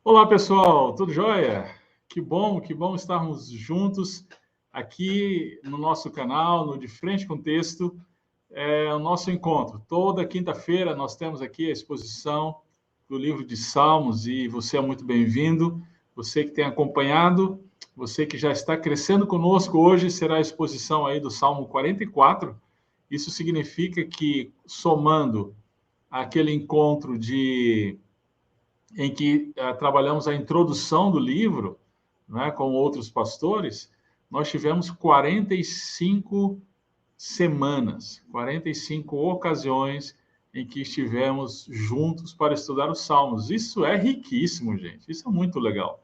Olá, pessoal, tudo jóia? Que bom estarmos juntos aqui no nosso canal, no De Frente com Texto, o nosso encontro. Toda quinta-feira nós temos aqui a exposição do livro de Salmos e você é muito bem-vindo. Você que tem acompanhado, você que já está crescendo conosco, hoje será a exposição aí do Salmo 44. Isso significa que, somando aquele encontro em que trabalhamos a introdução do livro, né, com outros pastores, nós tivemos 45 semanas, 45 ocasiões em que estivemos juntos para estudar os Salmos. Isso é riquíssimo, gente. Isso é muito legal.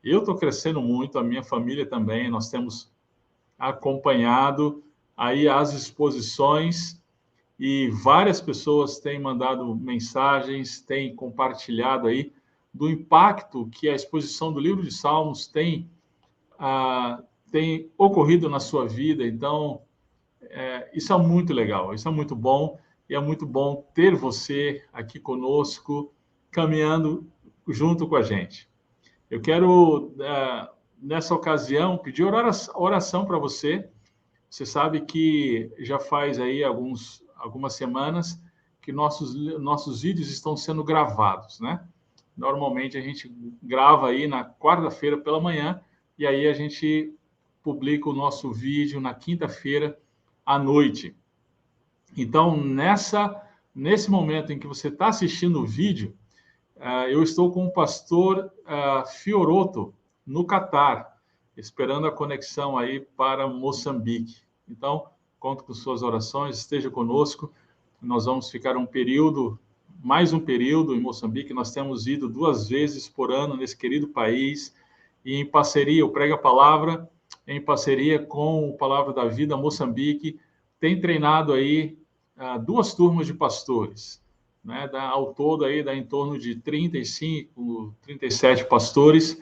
Eu estou crescendo muito, a minha família também. Nós temos acompanhado aí as exposições e várias pessoas têm mandado mensagens, têm compartilhado aí do impacto que a exposição do livro de Salmos tem ocorrido na sua vida. Então, isso é muito legal, isso é muito bom, e é muito bom ter você aqui conosco, caminhando junto com a gente. Eu quero, nessa ocasião, pedir oração para você. Você sabe que já faz aí algumas semanas que nossos vídeos estão sendo gravados, né? Normalmente a gente grava aí na quarta-feira pela manhã e aí a gente publica o nosso vídeo na quinta-feira à noite. Então, nesse momento em que você está assistindo o vídeo, eu estou com o pastor Fioroto, no Catar, esperando a conexão aí para Moçambique. Então, conto com suas orações, esteja conosco. Nós vamos ficar mais um período em Moçambique. Nós temos ido 2 vezes por ano nesse querido país, e em parceria, o Prega a Palavra, em parceria com o Palavra da Vida Moçambique, tem treinado aí 2 turmas de pastores, né? Ao todo aí dá em torno de 35, 37 pastores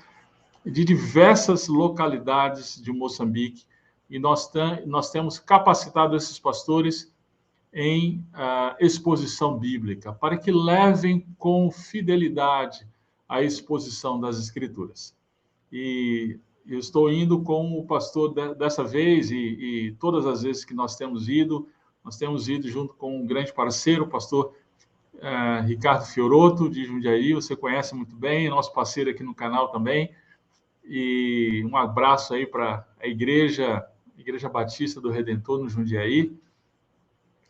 de diversas localidades de Moçambique, e nós temos capacitado esses pastores em exposição bíblica, para que levem com fidelidade a exposição das Escrituras. E eu estou indo com o pastor dessa vez, e todas as vezes que nós temos ido junto com um grande parceiro, o pastor Ricardo Fioroto, de Jundiaí. Você conhece muito bem, nosso parceiro aqui no canal também. E um abraço aí para a Igreja Batista do Redentor, no Jundiaí.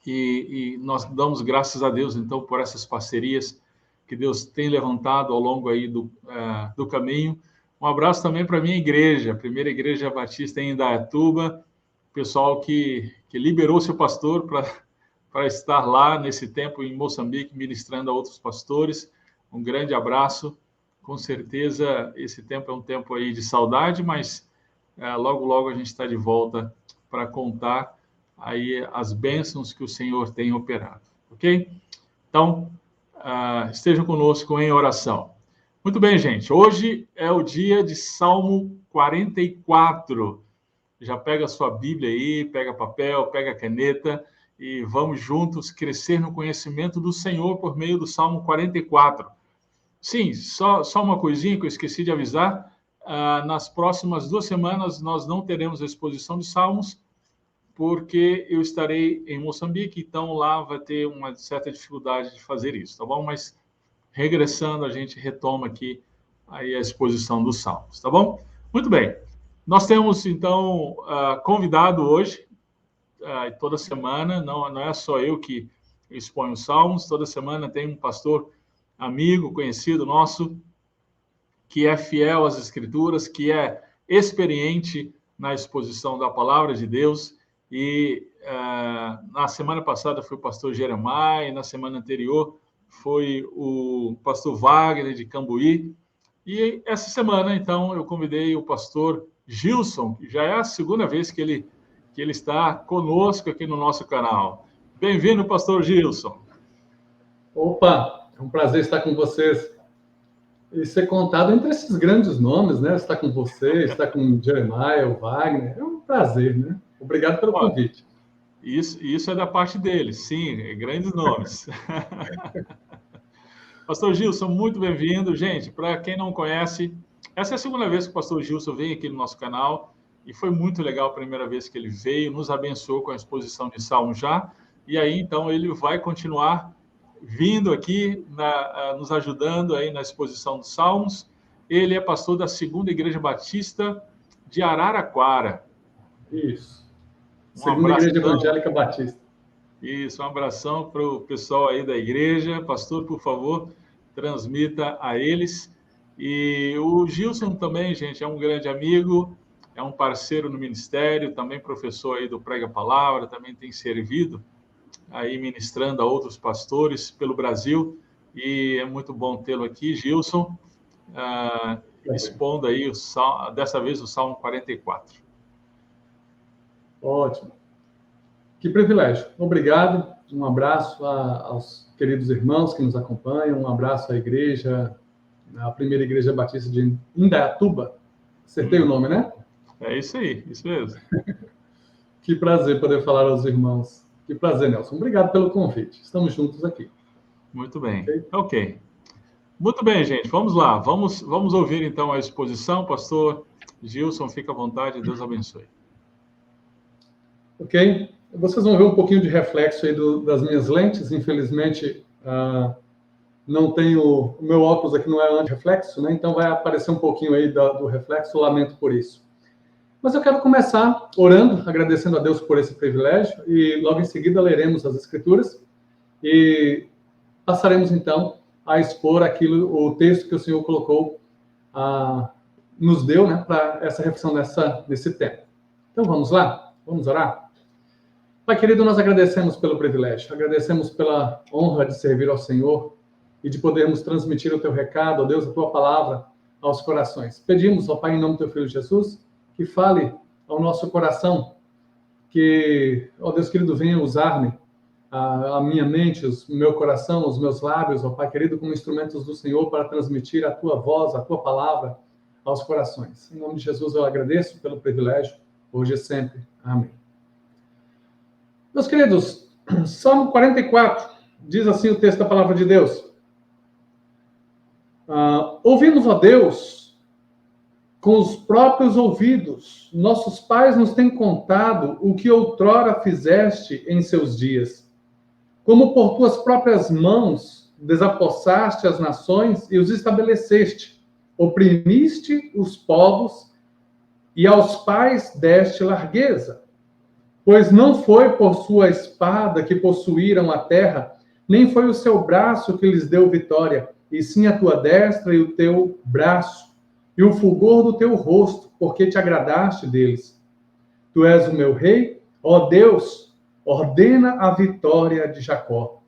E nós damos graças a Deus, então, por essas parcerias que Deus tem levantado ao longo aí do caminho. Um abraço também para a minha igreja, a primeira Igreja Batista em Indaiatuba, pessoal que liberou seu pastor para estar lá nesse tempo em Moçambique, ministrando a outros pastores. Um grande abraço. Com certeza, esse tempo é um tempo aí de saudade, mas logo, logo a gente está de volta para contar aí as bênçãos que o Senhor tem operado, ok? Então, estejam conosco em oração. Muito bem, gente. Hoje é o dia de Salmo 44. Já pega a sua Bíblia aí, pega papel, pega caneta e vamos juntos crescer no conhecimento do Senhor por meio do Salmo 44. Sim, só uma coisinha que eu esqueci de avisar. Nas próximas 2 semanas nós não teremos a exposição de Salmos, porque eu estarei em Moçambique, então lá vai ter uma certa dificuldade de fazer isso, tá bom? Mas regressando, a gente retoma aqui aí a exposição dos Salmos, tá bom? Muito bem. Nós temos, então, convidado hoje, toda semana, não é só eu que exponho os Salmos, toda semana tem um pastor amigo, conhecido nosso, que é fiel às Escrituras, que é experiente na exposição da Palavra de Deus. E na semana passada foi o pastor Jeremiah, e na semana anterior foi o pastor Wagner, de Cambuí. E essa semana, então, eu convidei o pastor Gilson, que já é a segunda vez que ele está conosco aqui no nosso canal. Bem-vindo, pastor Gilson. Opa, é um prazer estar com vocês e ser contado entre esses grandes nomes, né? Estar com você, estar com o Jeremiah, o Wagner, é um prazer, né? Obrigado pelo convite. Isso é da parte deles, sim, grandes nomes. Pastor Gilson, muito bem-vindo. Gente, para quem não conhece, essa é a segunda vez que o pastor Gilson vem aqui no nosso canal e foi muito legal a primeira vez que ele veio, nos abençoou com a exposição de Salmo já, e aí então ele vai continuar vindo aqui, nos ajudando aí na exposição dos Salmos. Ele é pastor da Segunda Igreja Batista de Araraquara. Isso. Segunda Igreja Evangélica Batista. Isso, um abração para o pessoal aí da igreja. Pastor, por favor, transmita a eles. E o Gilson também, gente, é um grande amigo, é um parceiro no ministério, também professor aí do Prega Palavra, também tem servido aí ministrando a outros pastores pelo Brasil. E é muito bom tê-lo aqui, Gilson, expondo aí, dessa vez, o Salmo 44. Ótimo. Que privilégio. Obrigado. Um abraço aos queridos irmãos que nos acompanham. Um abraço à igreja, a primeira Igreja Batista de Indaiatuba. Acertei o nome, né? É isso aí, isso mesmo. Que prazer poder falar aos irmãos. Que prazer, Nelson. Obrigado pelo convite. Estamos juntos aqui. Muito bem. Ok. Muito bem, gente. Vamos lá. Vamos ouvir, então, a exposição. Pastor Gilson, fica à vontade. Deus abençoe. Ok. Vocês vão ver um pouquinho de reflexo aí das minhas lentes. Infelizmente, não tenho... O meu óculos aqui não é anti-reflexo, né? Então vai aparecer um pouquinho aí do reflexo. Lamento por isso. Mas eu quero começar orando, agradecendo a Deus por esse privilégio, e logo em seguida leremos as Escrituras e passaremos então a expor o texto que o Senhor colocou, nos deu, né, para essa reflexão desse tempo. Então vamos lá? Vamos orar? Pai querido, nós agradecemos pelo privilégio, agradecemos pela honra de servir ao Senhor e de podermos transmitir o teu recado, ó Deus, a tua palavra aos corações. Pedimos, ó Pai, em nome do teu Filho Jesus, que fale ao nosso coração, que, ó Deus querido, venha usar-me, a minha mente, o meu coração, os meus lábios, ó Pai querido, como instrumentos do Senhor para transmitir a tua voz, a tua palavra aos corações. Em nome de Jesus eu agradeço pelo privilégio, hoje e sempre. Amém. Meus queridos, Salmo 44, diz assim o texto da palavra de Deus. Ouvimos, ó Deus, com os próprios ouvidos, nossos pais nos têm contado o que outrora fizeste em seus dias. Como por tuas próprias mãos desapossaste as nações e os estabeleceste, oprimiste os povos e aos pais deste largueza. Pois não foi por sua espada que possuíram a terra, nem foi o seu braço que lhes deu vitória, e sim a tua destra e o teu braço, e o fulgor do teu rosto, porque te agradaste deles. Tu és o meu rei, ó Deus, ordena a vitória de Jacó.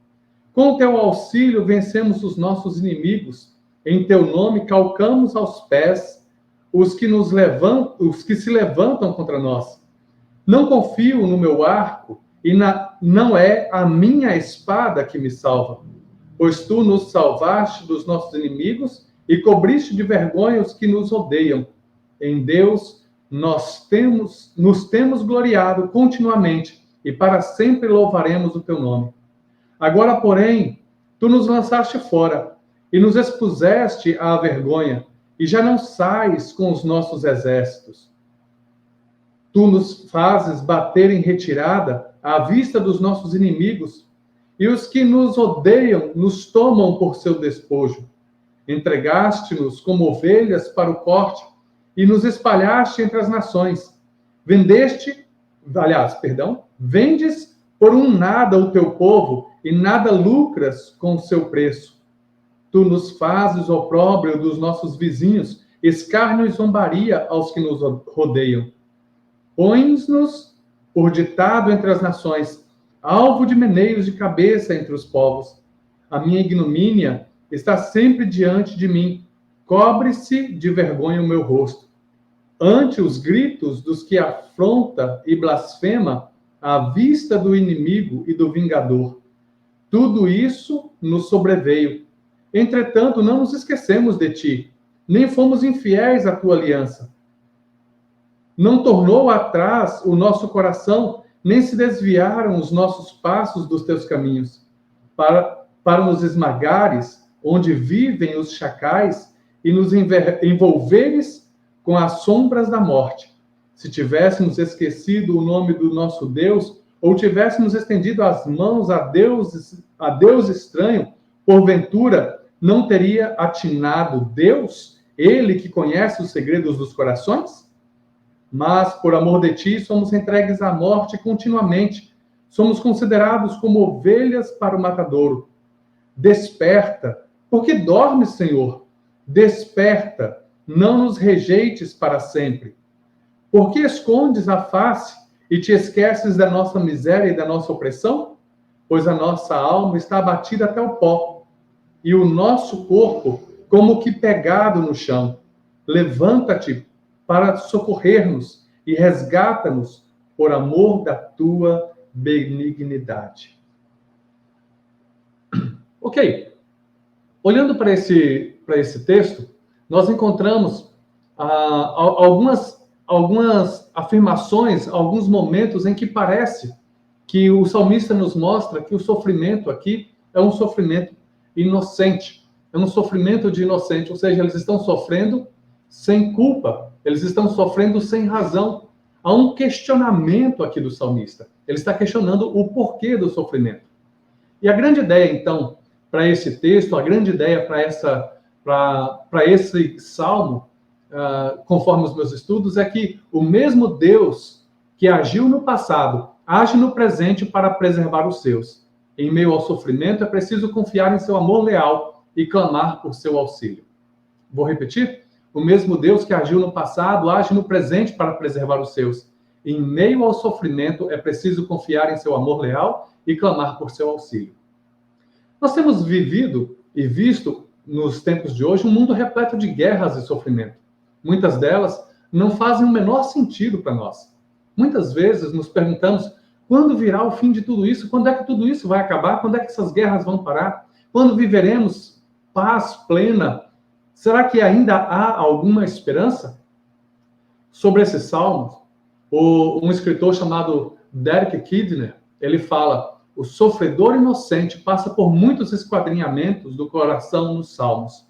Com o teu auxílio vencemos os nossos inimigos, em teu nome calcamos aos pés os que se levantam contra nós. Não confio no meu arco, e não é a minha espada que me salva, pois tu nos salvaste dos nossos inimigos e cobriste de vergonha os que nos odeiam. Em Deus nos temos gloriado continuamente, e para sempre louvaremos o teu nome. Agora, porém, tu nos lançaste fora, e nos expuseste à vergonha, e já não sais com os nossos exércitos. Tu nos fazes bater em retirada à vista dos nossos inimigos, e os que nos odeiam nos tomam por seu despojo. Entregaste-nos como ovelhas para o corte, e nos espalhaste entre as nações. Vendes por um nada o teu povo, e nada lucras com o seu preço. Tu nos fazes opróbrio dos nossos vizinhos, escárnio e zombaria aos que nos rodeiam. Pões-nos por ditado entre as nações, alvo de meneios de cabeça entre os povos. A minha ignomínia está sempre diante de mim, cobre-se de vergonha o meu rosto. Ante os gritos dos que afronta e blasfema, à vista do inimigo e do vingador. Tudo isso nos sobreveio. Entretanto, não nos esquecemos de ti, nem fomos infiéis à tua aliança. Não tornou atrás o nosso coração, nem se desviaram os nossos passos dos teus caminhos. Para nos esmagares, onde vivem os chacais, e nos envolveres com as sombras da morte. Se tivéssemos esquecido o nome do nosso Deus, ou tivéssemos estendido as mãos a Deus estranho, porventura não teria atinado Deus, ele que conhece os segredos dos corações? Mas, por amor de ti, somos entregues à morte continuamente. Somos considerados como ovelhas para o matadouro. Desperta, porque dormes, Senhor. Desperta, não nos rejeites para sempre. Por que escondes a face e te esqueces da nossa miséria e da nossa opressão? Pois a nossa alma está abatida até o pó, e o nosso corpo como que pegado no chão. Levanta-te para socorrer-nos e resgata-nos por amor da tua benignidade. Ok. Olhando para esse texto, nós encontramos algumas afirmações, alguns momentos em que parece que o salmista nos mostra que o sofrimento aqui é um sofrimento inocente, é um sofrimento de inocente, ou seja, eles estão sofrendo sem culpa, eles estão sofrendo sem razão. Há um questionamento aqui do salmista. Ele está questionando o porquê do sofrimento. E a grande ideia, então, para esse texto, a grande ideia para esse salmo, conforme os meus estudos, é que o mesmo Deus que agiu no passado, age no presente para preservar os seus. Em meio ao sofrimento, é preciso confiar em seu amor leal e clamar por seu auxílio. Vou repetir? O mesmo Deus que agiu no passado, age no presente para preservar os seus. Em meio ao sofrimento, é preciso confiar em seu amor leal e clamar por seu auxílio. Nós temos vivido e visto, nos tempos de hoje, um mundo repleto de guerras e sofrimento. Muitas delas não fazem o menor sentido para nós. Muitas vezes nos perguntamos, quando virá o fim de tudo isso? Quando é que tudo isso vai acabar? Quando é que essas guerras vão parar? Quando viveremos paz plena? Será que ainda há alguma esperança? Sobre esse salmo, um escritor chamado Derek Kidner, ele fala: o sofredor inocente passa por muitos esquadrinhamentos do coração nos salmos.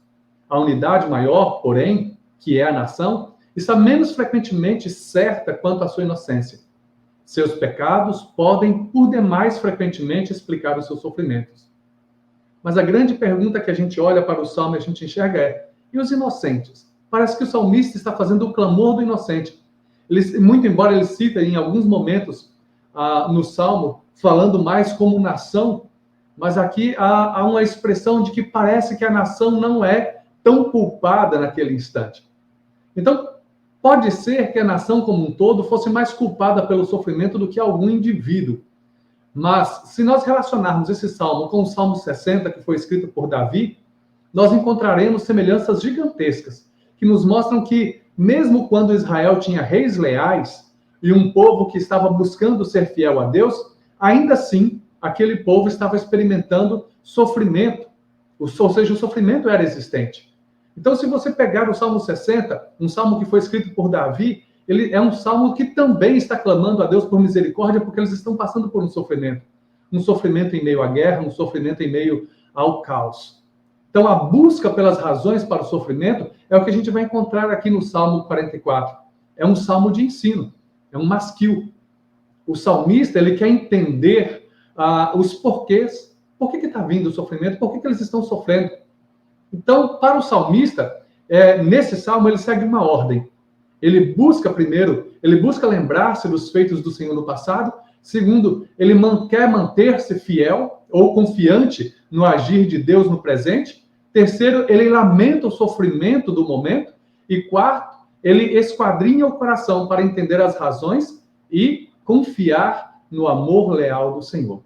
A unidade maior, porém, que é a nação, está menos frequentemente certa quanto à sua inocência. Seus pecados podem, por demais frequentemente, explicar os seus sofrimentos. Mas a grande pergunta que a gente olha para o salmo e a gente enxerga é: e os inocentes? Parece que o salmista está fazendo o clamor do inocente. Muito embora ele cite em alguns momentos no salmo, falando mais como nação, mas aqui há uma expressão de que parece que a nação não é tão culpada naquele instante. Então, pode ser que a nação como um todo fosse mais culpada pelo sofrimento do que algum indivíduo. Mas, se nós relacionarmos esse salmo com o Salmo 60, que foi escrito por Davi, nós encontraremos semelhanças gigantescas, que nos mostram que, mesmo quando Israel tinha reis leais e um povo que estava buscando ser fiel a Deus, ainda assim, aquele povo estava experimentando sofrimento, ou seja, o sofrimento era existente. Então, se você pegar o Salmo 60, um salmo que foi escrito por Davi, ele é um salmo que também está clamando a Deus por misericórdia, porque eles estão passando por um sofrimento em meio à guerra, um sofrimento em meio ao caos. Então, a busca pelas razões para o sofrimento é o que a gente vai encontrar aqui no Salmo 44. É um salmo de ensino, é um masquil. O salmista, ele quer entender os porquês. Por que está vindo o sofrimento? Por que eles estão sofrendo? Então, para o salmista, nesse salmo, ele segue uma ordem. Ele busca, primeiro, lembrar-se dos feitos do Senhor no passado. Segundo, ele quer manter-se fiel ou confiante no agir de Deus no presente. Terceiro, ele lamenta o sofrimento do momento. E quarto, ele esquadrinha o coração para entender as razões e confiar no amor leal do Senhor.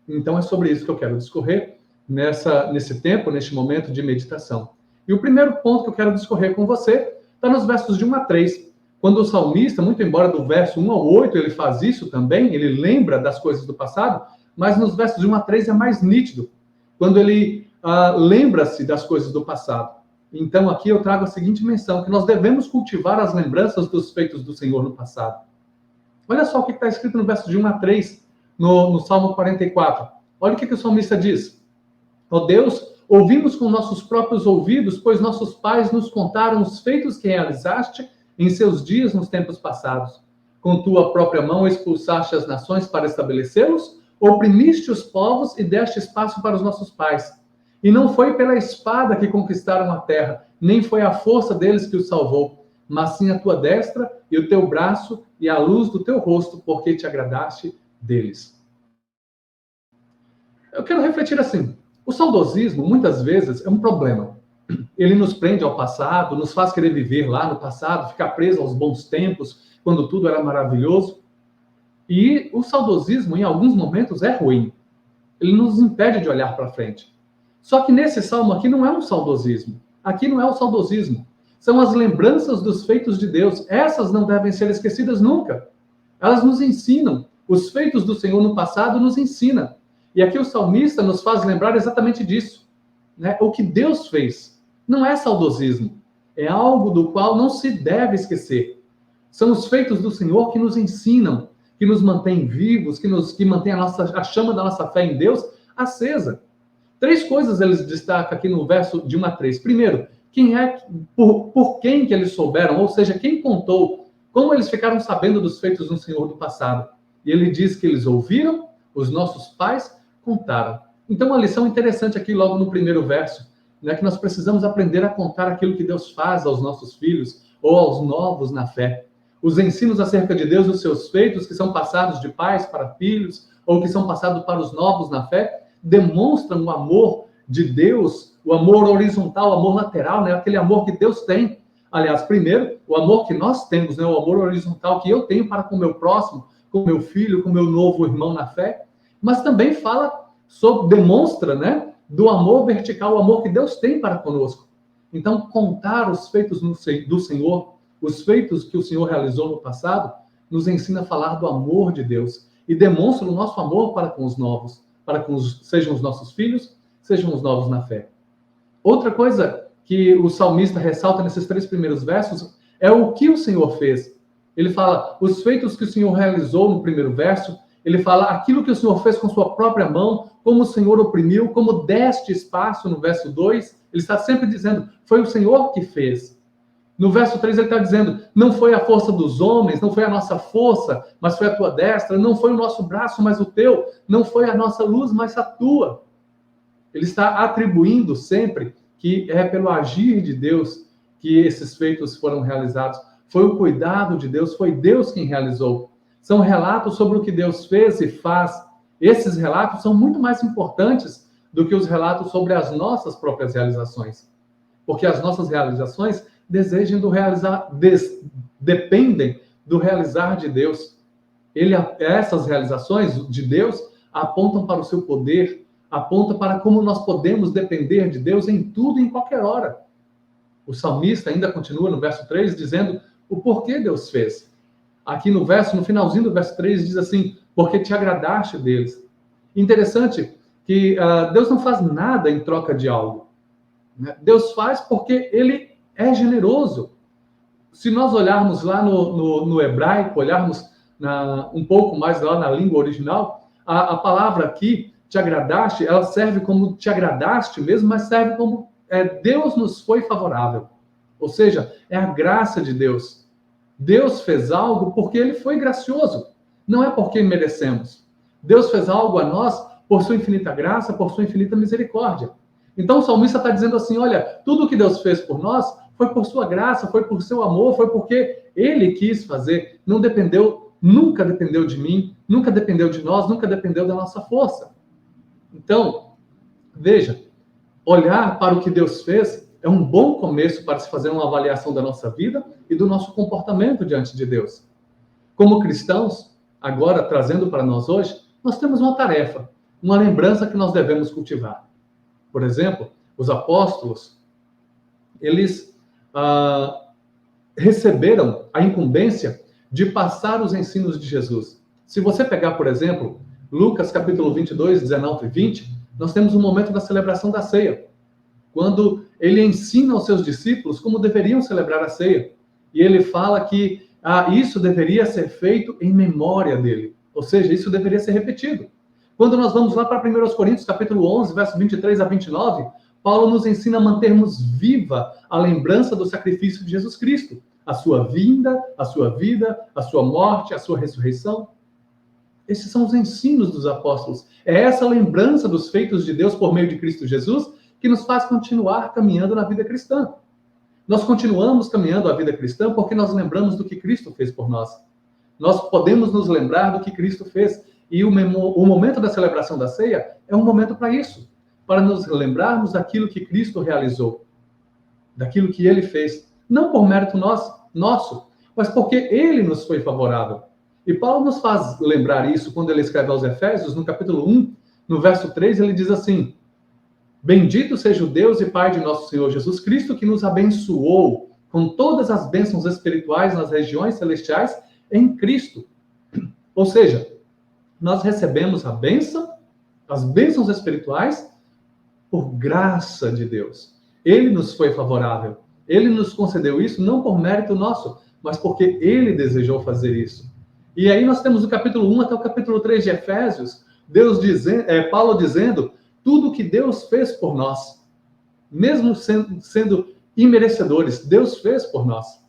Então, é sobre isso que eu quero discorrer nesse tempo, neste momento de meditação. E o primeiro ponto que eu quero discorrer com você está nos versos de 1 a 3. Quando o salmista, muito embora do verso 1 ao 8, ele faz isso também, ele lembra das coisas do passado, mas nos versos de 1 a 3 é mais nítido, quando ele lembra-se das coisas do passado. Então, aqui eu trago a seguinte menção, que nós devemos cultivar as lembranças dos feitos do Senhor no passado. Olha só o que está escrito no verso de 1 a 3, no Salmo 44. Olha o que o salmista diz. Ó Deus, Ouvimos com nossos próprios ouvidos, pois nossos pais nos contaram os feitos que realizaste em seus dias nos tempos passados. Com tua própria mão expulsaste as nações para estabelecê-los, oprimiste os povos e deste espaço para os nossos pais. E não foi pela espada que conquistaram a terra, nem foi a força deles que os salvou, mas sim a tua destra e o teu braço e a luz do teu rosto, porque te agradaste deles. Eu quero refletir assim. O saudosismo, muitas vezes, é um problema. Ele nos prende ao passado, nos faz querer viver lá no passado, ficar preso aos bons tempos, quando tudo era maravilhoso. E o saudosismo, em alguns momentos, é ruim. Ele nos impede de olhar para frente. Só que nesse salmo aqui não é um saudosismo. Aqui não é o saudosismo. São as lembranças dos feitos de Deus. Essas não devem ser esquecidas nunca. Elas nos ensinam. Os feitos do Senhor no passado nos ensinam. E aqui o salmista nos faz lembrar exatamente disso, né? O que Deus fez não é saudosismo, é algo do qual não se deve esquecer. São os feitos do Senhor que nos ensinam, que nos mantêm vivos, que mantém a chama da nossa fé em Deus acesa. 3 coisas ele destaca aqui no verso de 1 a 3. Primeiro, por quem que eles souberam, ou seja, quem contou, como eles ficaram sabendo dos feitos do Senhor do passado. E ele diz que eles ouviram, os nossos pais contaram. Então, uma lição interessante aqui logo no primeiro verso, né, que nós precisamos aprender a contar aquilo que Deus faz aos nossos filhos ou aos novos na fé. Os ensinos acerca de Deus e os seus feitos, que são passados de pais para filhos, ou que são passados para os novos na fé, demonstram o amor de Deus, o amor horizontal, o amor lateral, né, aquele amor que Deus tem. Aliás, primeiro, o amor que nós temos, né, o amor horizontal que eu tenho para com o meu próximo, com o meu filho, com o meu novo irmão na fé, mas também demonstra, né, do amor vertical, o amor que Deus tem para conosco. Então, contar os feitos do Senhor, os feitos que o Senhor realizou no passado, nos ensina a falar do amor de Deus e demonstra o nosso amor para com os novos, sejam os nossos filhos, sejam os novos na fé. Outra coisa que o salmista ressalta nesses 3 primeiros versos é o que o Senhor fez. Ele fala os feitos que o Senhor realizou no primeiro verso, ele fala aquilo que o Senhor fez com sua própria mão, como o Senhor oprimiu, como deste espaço no verso 2. Ele está sempre dizendo, foi o Senhor que fez. No verso 3 ele está dizendo, não foi a força dos homens, não foi a nossa força, mas foi a tua destra, não foi o nosso braço, mas o teu, não foi a nossa luz, mas a tua. Ele está atribuindo sempre que é pelo agir de Deus que esses feitos foram realizados. Foi o cuidado de Deus, foi Deus quem realizou. São relatos sobre o que Deus fez e faz. Esses relatos são muito mais importantes do que os relatos sobre as nossas próprias realizações. Porque as nossas realizações dependem do realizar de Deus. Essas realizações de Deus apontam para o seu poder, apontam para como nós podemos depender de Deus em tudo e em qualquer hora. O salmista ainda continua no verso 3 dizendo o porquê Deus fez. Aqui no finalzinho do verso 3 diz assim, porque te agradaste deles. Interessante que Deus não faz nada em troca de algo. Né? Deus faz porque ele é generoso. Se nós olharmos lá no hebraico, olharmos um pouco mais lá na língua original, a palavra aqui, te agradaste, ela serve como te agradaste mesmo, mas serve como Deus nos foi favorável. Ou seja, é a graça de Deus. Deus fez algo porque ele foi gracioso. Não é porque merecemos. Deus fez algo a nós por sua infinita graça, por sua infinita misericórdia. Então o salmista está dizendo assim, olha, tudo que Deus fez por nós foi por sua graça, foi por seu amor, foi porque ele quis fazer. Nunca dependeu de mim, nunca dependeu de nós, nunca dependeu da nossa força. Então, veja, olhar para o que Deus fez é um bom começo para se fazer uma avaliação da nossa vida e do nosso comportamento diante de Deus. Como cristãos, agora trazendo para nós hoje, nós temos uma tarefa, uma lembrança que nós devemos cultivar. Por exemplo, os apóstolos, eles receberam a incumbência de passar os ensinos de Jesus. Se você pegar, por exemplo, Lucas capítulo 22, 19 e 20, nós temos um momento da celebração da ceia, quando ele ensina aos seus discípulos como deveriam celebrar a ceia. E ele fala que isso deveria ser feito em memória dele. Ou seja, isso deveria ser repetido. Quando nós vamos lá para 1 Coríntios, capítulo 11, verso 23 a 29, Paulo nos ensina a mantermos viva a lembrança do sacrifício de Jesus Cristo, a sua vinda, a sua vida, a sua morte, a sua ressurreição. Esses são os ensinos dos apóstolos. É essa lembrança dos feitos de Deus por meio de Cristo Jesus que nos faz continuar caminhando na vida cristã. Nós continuamos caminhando a vida cristã porque nós lembramos do que Cristo fez por nós. Nós podemos nos lembrar do que Cristo fez. E o momento da celebração da ceia é um momento para isso, para nos lembrarmos daquilo que Cristo realizou, daquilo que Ele fez, não por mérito nosso, mas porque Ele nos foi favorável. E Paulo nos faz lembrar isso quando ele escreve aos Efésios, no capítulo 1, no verso 3, ele diz assim: bendito seja o Deus e Pai de nosso Senhor Jesus Cristo, que nos abençoou com todas as bênçãos espirituais nas regiões celestiais em Cristo. Ou seja, nós recebemos a bênção, as bênçãos espirituais, por graça de Deus. Ele nos foi favorável. Ele nos concedeu isso não por mérito nosso, mas porque Ele desejou fazer isso. E aí nós temos do capítulo 1 até o capítulo 3 de Efésios, Paulo dizendo tudo que Deus fez por nós. Mesmo sendo imerecedores, Deus fez por nós.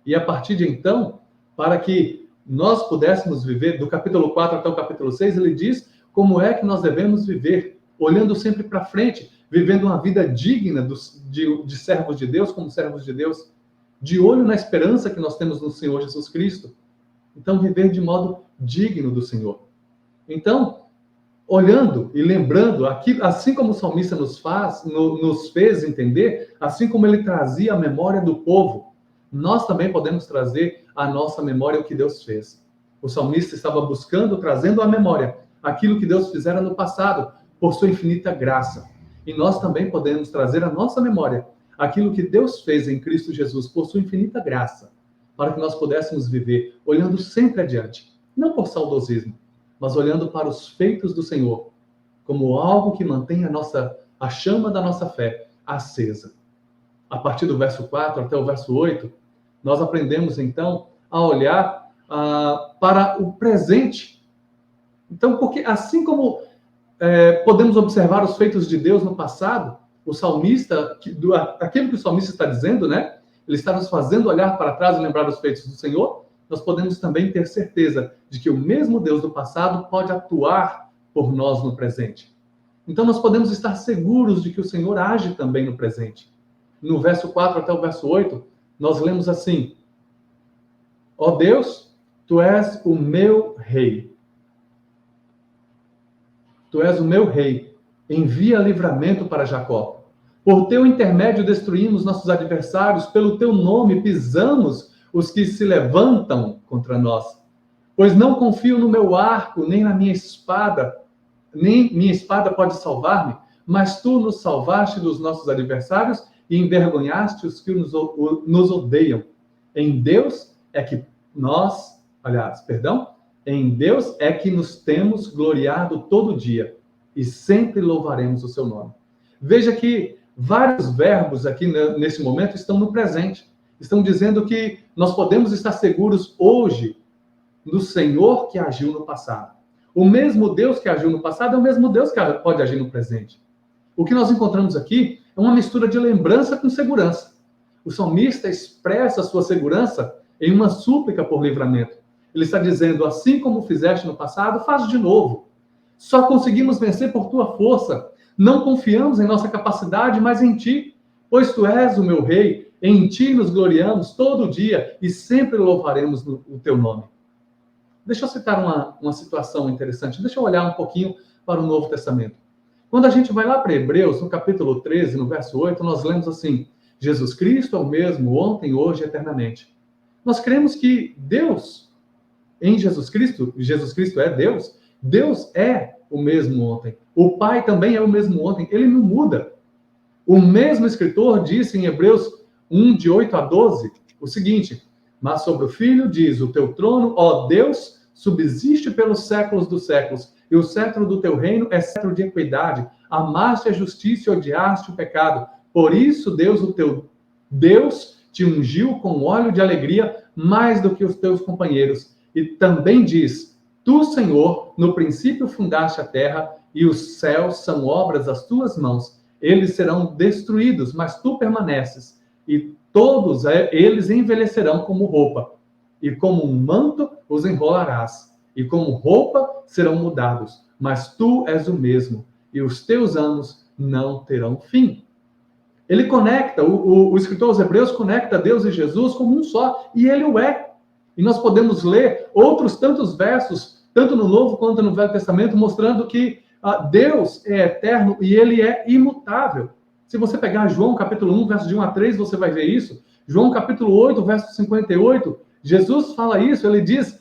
E a partir de então, para que nós pudéssemos viver, do capítulo 4 até o capítulo 6, ele diz como é que nós devemos viver, olhando sempre para frente, vivendo uma vida digna de servos de Deus, como servos de Deus, de olho na esperança que nós temos no Senhor Jesus Cristo. Então, viver de modo digno do Senhor. Então, olhando e lembrando, assim como o salmista nos fez entender, assim como ele trazia a memória do povo, nós também podemos trazer à nossa memória o que Deus fez. O salmista estava trazendo à memória aquilo que Deus fizera no passado, por sua infinita graça. E nós também podemos trazer à nossa memória aquilo que Deus fez em Cristo Jesus, por sua infinita graça, para que nós pudéssemos viver olhando sempre adiante, não por saudosismo, mas olhando para os feitos do Senhor, como algo que mantém a chama da nossa fé acesa. A partir do verso 4 até o verso 8, nós aprendemos então a olhar para o presente. Então, porque assim como podemos observar os feitos de Deus no passado, o salmista, aquilo que o salmista está dizendo, né? Ele está nos fazendo olhar para trás e lembrar dos feitos do Senhor. Nós podemos também ter certeza de que o mesmo Deus do passado pode atuar por nós no presente. Então, nós podemos estar seguros de que o Senhor age também no presente. No verso 4 até o verso 8, nós lemos assim: ó Deus, Tu és o meu rei. Tu és o meu rei. Envia livramento para Jacó. Por teu intermédio destruímos nossos adversários, pelo teu nome pisamos os que se levantam contra nós. Pois não confio no meu arco, nem na minha espada, nem minha espada pode salvar-me, mas tu nos salvaste dos nossos adversários e envergonhaste os que nos odeiam. Em Deus é que em Deus é que nos temos gloriado todo dia e sempre louvaremos o seu nome. Veja que vários verbos aqui nesse momento estão no presente. Estão dizendo que nós podemos estar seguros hoje do Senhor que agiu no passado. O mesmo Deus que agiu no passado é o mesmo Deus que pode agir no presente. O que nós encontramos aqui é uma mistura de lembrança com segurança. O salmista expressa a sua segurança em uma súplica por livramento. Ele está dizendo, assim como fizeste no passado, faz de novo. Só conseguimos vencer por tua força. Não confiamos em nossa capacidade, mas em ti. Pois tu és o meu rei, em ti nos gloriamos todo dia e sempre louvaremos o teu nome. Deixa eu citar uma situação interessante. Deixa eu olhar um pouquinho para o Novo Testamento. Quando a gente vai lá para Hebreus, no capítulo 13, no verso 8, nós lemos assim: Jesus Cristo é o mesmo ontem, hoje e eternamente. Nós cremos que Deus, em Jesus Cristo é Deus, Deus é o mesmo ontem. O Pai também é o mesmo ontem, ele não muda. O mesmo escritor disse em Hebreus 1, de 8 a 12, o seguinte: mas sobre o Filho diz, o teu trono, ó Deus, subsiste pelos séculos dos séculos, e o cetro do teu reino é cetro de equidade. Amaste a justiça e odiaste o pecado. Por isso, Deus, o teu Deus, te ungiu com óleo de alegria mais do que os teus companheiros. E também diz, tu, Senhor, no princípio fundaste a terra, e os céus são obras das tuas mãos. eles serão destruídos, mas tu permaneces, e todos eles envelhecerão como roupa, e como um manto os enrolarás, e como roupa serão mudados, mas tu és o mesmo, e os teus anos não terão fim. Ele conecta, o escritor aos Hebreus conecta Deus e Jesus como um só, e ele o é. E nós podemos ler outros tantos versos, tanto no Novo quanto no Velho Testamento, mostrando que Deus é eterno e ele é imutável. Se você pegar João capítulo 1, versos de 1 a 3, você vai ver isso. João capítulo 8, verso 58, Jesus fala isso, ele diz,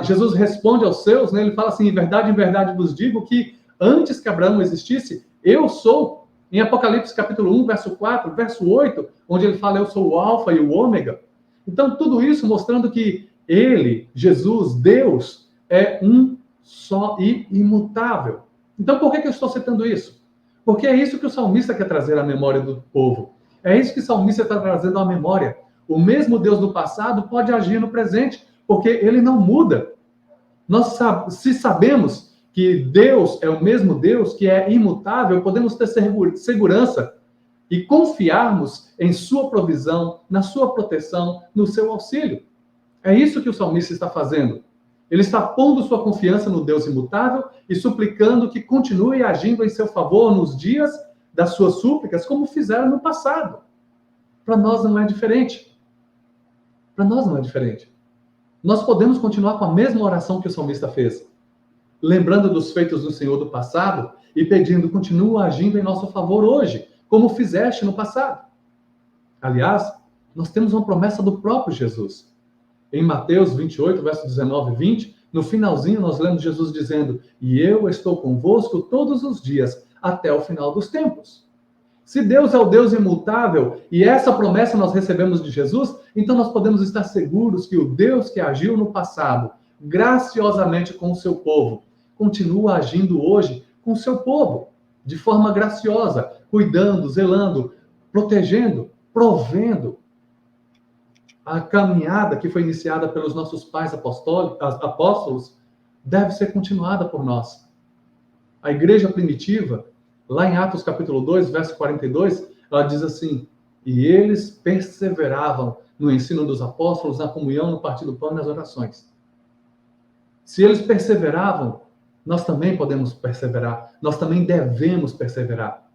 Jesus responde aos seus, né, ele fala assim, em verdade vos digo que antes que Abraão existisse, eu sou. Em Apocalipse capítulo 1, verso 4, verso 8, onde ele fala, eu sou o alfa e o ômega. Então, tudo isso mostrando que ele, Jesus, Deus, é um só e imutável. Então, por que eu estou citando isso? Porque é isso que o salmista quer trazer à memória do povo. É isso que o salmista está trazendo à memória. O mesmo Deus do passado pode agir no presente, porque ele não muda. Se sabemos que Deus é o mesmo Deus, que é imutável, podemos ter segurança e confiarmos em sua provisão, na sua proteção, no seu auxílio. É isso que o salmista está fazendo. Ele está pondo sua confiança no Deus imutável e suplicando que continue agindo em seu favor nos dias das suas súplicas, como fizeram no passado. Para nós não é diferente. Para nós não é diferente. Nós podemos continuar com a mesma oração que o salmista fez, lembrando dos feitos do Senhor do passado e pedindo, continua agindo em nosso favor hoje, como fizeste no passado. Aliás, nós temos uma promessa do próprio Jesus. Em Mateus 28, verso 19 e 20, no finalzinho nós lemos Jesus dizendo, e eu estou convosco todos os dias, até o final dos tempos. Se Deus é o Deus imutável, e essa promessa nós recebemos de Jesus, então nós podemos estar seguros que o Deus que agiu no passado, graciosamente com o seu povo, continua agindo hoje com o seu povo, de forma graciosa, cuidando, zelando, protegendo, provendo. A caminhada que foi iniciada pelos nossos pais apóstolos deve ser continuada por nós. A igreja primitiva, lá em Atos capítulo 2, verso 42, ela diz assim, e eles perseveravam no ensino dos apóstolos, na comunhão, no partir do pão e nas orações. Se eles perseveravam, nós também podemos perseverar, nós também devemos perseverar,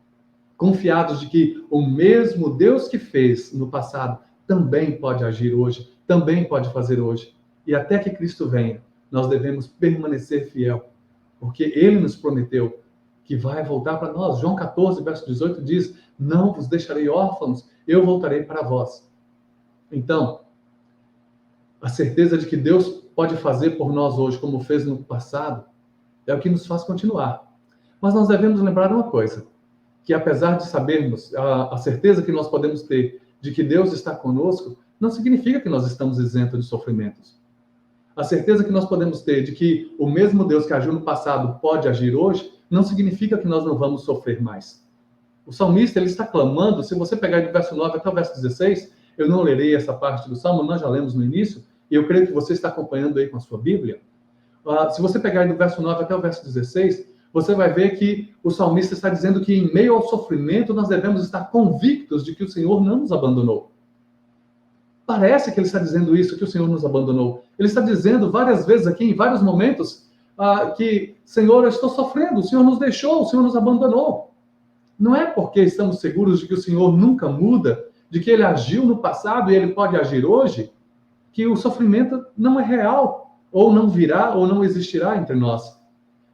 confiados de que o mesmo Deus que fez no passado também pode agir hoje, também pode fazer hoje. E até que Cristo venha, nós devemos permanecer fiel, porque Ele nos prometeu que vai voltar para nós. João 14, verso 18 diz, não vos deixarei órfãos, eu voltarei para vós. Então, a certeza de que Deus pode fazer por nós hoje, como fez no passado, é o que nos faz continuar. Mas nós devemos lembrar uma coisa, que apesar de sabermos a certeza que nós podemos ter de que Deus está conosco, não significa que nós estamos isentos de sofrimentos. A certeza que nós podemos ter de que o mesmo Deus que agiu no passado pode agir hoje, não significa que nós não vamos sofrer mais. O salmista, ele está clamando, se você pegar do verso 9 até o verso 16, eu não lerei essa parte do salmo, nós já lemos no início, e eu creio que você está acompanhando aí com a sua Bíblia. Se você pegar do verso 9 até o verso 16, você vai ver que o salmista está dizendo que em meio ao sofrimento nós devemos estar convictos de que o Senhor não nos abandonou. Parece que ele está dizendo isso, que o Senhor nos abandonou. Ele está dizendo várias vezes aqui, em vários momentos, que, Senhor, eu estou sofrendo, o Senhor nos deixou, o Senhor nos abandonou. Não é porque estamos seguros de que o Senhor nunca muda, de que ele agiu no passado e ele pode agir hoje, que o sofrimento não é real, ou não virá, ou não existirá entre nós.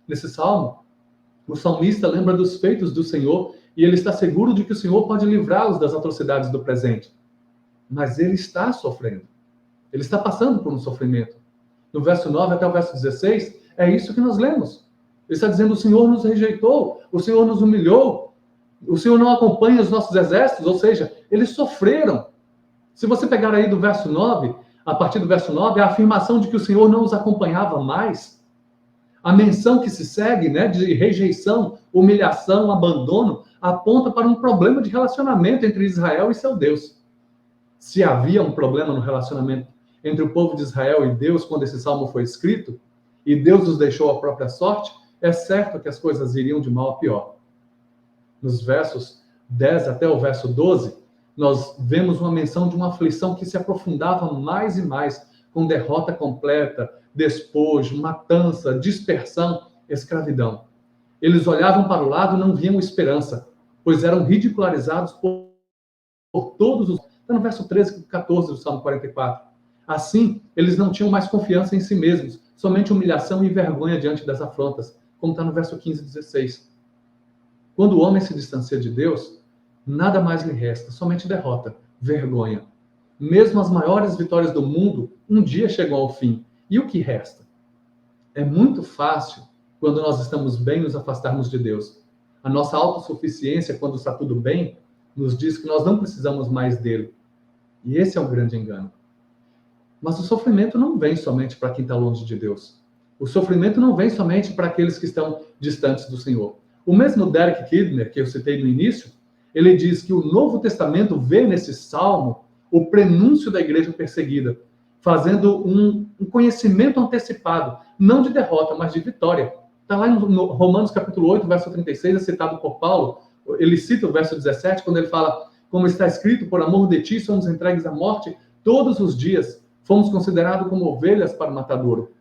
Nesse salmo, o salmista lembra dos feitos do Senhor e ele está seguro de que o Senhor pode livrá-los das atrocidades do presente. Mas ele está sofrendo. Ele está passando por um sofrimento. No verso 9 até o verso 16, é isso que nós lemos. Ele está dizendo, o Senhor nos rejeitou, o Senhor nos humilhou, o Senhor não acompanha os nossos exércitos, ou seja, eles sofreram. Se você pegar aí do verso 9, a partir do verso 9, a afirmação de que o Senhor não os acompanhava mais. A menção que se segue, né, de rejeição, humilhação, abandono, aponta para um problema de relacionamento entre Israel e seu Deus. Se havia um problema no relacionamento entre o povo de Israel e Deus quando esse salmo foi escrito, e Deus os deixou à própria sorte, é certo que as coisas iriam de mal a pior. nos versos 10 até o verso 12, nós vemos uma menção de uma aflição que se aprofundava mais e mais, com derrota completa, despojo, matança, dispersão, escravidão. Eles olhavam para o lado e não viam esperança, pois eram ridicularizados por todos os... Está no verso 13 e 14 do Salmo 44. Assim, eles não tinham mais confiança em si mesmos, somente humilhação e vergonha diante das afrontas, como está no verso 15 e 16. Quando o homem se distancia de Deus, nada mais lhe resta, somente derrota, vergonha. Mesmo as maiores vitórias do mundo, um dia chegam ao fim. E o que resta? É muito fácil, quando nós estamos bem, nos afastarmos de Deus. A nossa autossuficiência, quando está tudo bem, nos diz que nós não precisamos mais dele. E esse é um grande engano. Mas o sofrimento não vem somente para quem está longe de Deus. O sofrimento não vem somente para aqueles que estão distantes do Senhor. O mesmo Derek Kidner, que eu citei no início, ele diz que o Novo Testamento vê nesse salmo o prenúncio da igreja perseguida, fazendo um conhecimento antecipado, não de derrota, mas de vitória. Está lá no Romanos capítulo 8, verso 36, é citado por Paulo. Ele cita o verso 17, quando ele fala: como está escrito, por amor de ti somos entregues à morte todos os dias, fomos considerados como ovelhas para o matadouro.